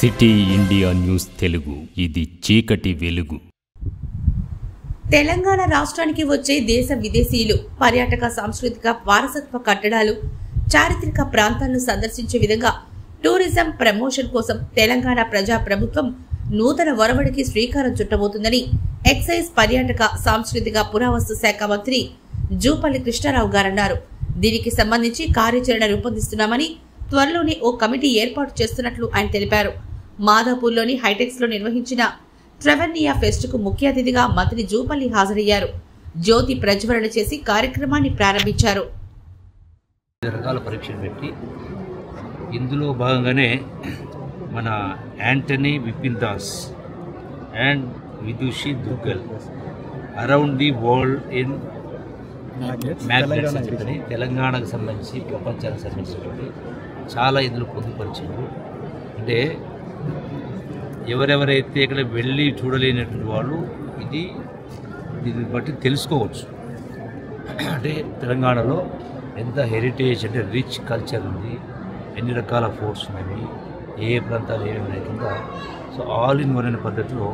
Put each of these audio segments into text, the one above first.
City India news Telugu, ఇది చీకటి వెలుగు. తెలంగాణ రాష్ట్రానికి వచ్చే దేశ విదేశీయులు పర్యాటక సాంస్కృతిక వారసత్వ కట్టడాలు, చారిత్రక ప్రాంతాలను సందర్శించే విధంగా టూరిజం ప్రమోషన్ కోసం తెలంగాణ ప్రజా ప్రభుత్వం నూతన ఒరవడికి శ్రీకారం చుట్టబోతుందని ఎక్సైజ్ పర్యాటక సాంస్కృతిక పురావస్తు శాఖ మంత్రి జూపల్లి కృష్ణారావు గారన్నారు. దీనికి సంబంధించి కార్యాచరణ రూపొందిస్తున్నామని, త్వరలోనే ఓ కమిటీ ఏర్పాటు చేస్తున్నట్లు ఆయన తెలిపారు. మాదాపూర్లోని హైటెక్స్ లో నిర్వహించిన ట్రెవెనియా ఫెస్ట్ కు ముఖ్య అతిథిగా మంత్రి జూపల్లి హాజరయ్యారు. జ్యోతి ప్రజ్వలన చేసి కార్యక్రమాన్ని ప్రారంభించారు. రకాల పరీక్షలు పెట్టి ఇందులో భాగంగానే మన Antony Vipin Das and విదుషి Dulquer around the world in magnets అని చెప్పి తెలంగాణకు సంబంధించి ప్రపంచానికి సంబంధించినటువంటి చాలా ఇందులో పొందుపరిచారు. అంటే ఎవరెవరైతే ఇక్కడ వెళ్ళి చూడలేనటువంటి వాళ్ళు దీన్ని బట్టి తెలుసుకోవచ్చు. అంటే తెలంగాణలో ఎంత హెరిటేజ్, అంటే రిచ్ కల్చర్ ఉంది, ఎన్ని రకాల ఫోర్ట్స్ ఉన్నాయి, ఏ ప్రాంతాలు ఏమేమి కింద. సో ఆల్ ఇన్ వన్ అనే పద్ధతిలో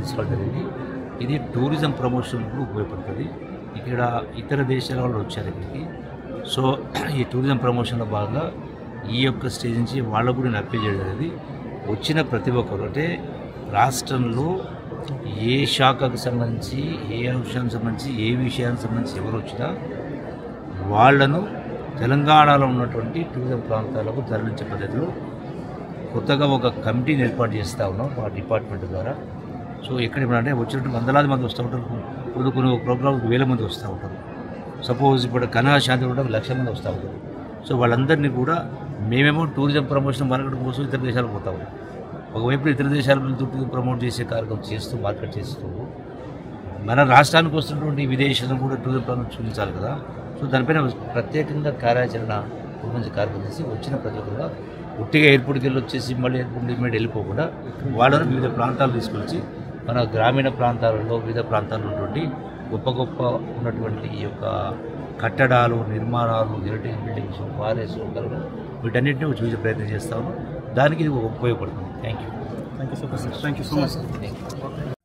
తీసుకోవడం జరిగింది. ఇది టూరిజం ప్రమోషన్కు ఉపయోగపడుతుంది. ఇక్కడ ఇతర దేశాల వాళ్ళు వచ్చారు ఇక్కడికి. సో ఈ టూరిజం ప్రమోషన్లో భాగంగా ఈ యొక్క స్టేజ్ నుంచి వాళ్ళకు కూడా నేను అప్పీల్ చేయడం అనేది, వచ్చిన ప్రతి ఒక్కరు అంటే రాష్ట్రంలో ఏ శాఖకు సంబంధించి, ఏ అంశానికి సంబంధించి, ఏ విషయానికి సంబంధించి ఎవరు వచ్చినా వాళ్లను తెలంగాణలో ఉన్నటువంటి టూరిజం ప్రాంతాలకు తరలించే పద్ధతిలో కొత్తగా ఒక కమిటీని ఏర్పాటు చేస్తూ ఉన్నాం మా డిపార్ట్మెంట్ ద్వారా. సో ఎక్కడ అంటే వచ్చినట్టు వందలాది మంది వస్తూ ఉంటారు, కొన్ని ప్రోగ్రామ్కి 1000 మంది వస్తూ ఉంటారు. సపోజ్ ఇప్పుడు కన్నా శాంతి కూడా 1,00,000 మంది వస్తూ ఉంటారు. సో వాళ్ళందరినీ కూడా మేమేమో టూరిజం ప్రమోషన్ మార్కెట్ కోసం ఇతర దేశాలకు పోతాము. ఒకవైపు ఇతర దేశాల టూరిజం ప్రమోట్ చేసే కార్యక్రమం చేస్తూ మార్కెట్ చేస్తూ మన రాష్ట్రానికి వస్తున్నటువంటి విదేశాలను కూడా టూరిజం ప్రమోట్ చూపించాలి కదా. సో దానిపైన ప్రత్యేకంగా కార్యాచరణ రూపొందించే కార్యక్రమం చేసి వచ్చిన ప్రతి ఒక్కరుగా ఒట్టిగా ఎయిర్పోర్ట్కి వెళ్ళి వచ్చేసి మళ్ళీ ఎయిర్పోర్ట్ వెళ్ళిపోకుండా వాళ్ళను వివిధ ప్రాంతాలు తీసుకొచ్చి మన గ్రామీణ ప్రాంతాలలో వివిధ ప్రాంతాల్లో ఉన్నటువంటి గొప్ప ఉన్నటువంటి ఈ యొక్క కట్టడాలు, నిర్మాణాలు, హెరిటేజ్ బిల్డింగ్స్, ఫారెస్ట్, వీటన్నిటిని చూసే ప్రయత్నం చేస్తాము. దానికి ఇది ఉపయోగపడుతుంది. Thank you so much.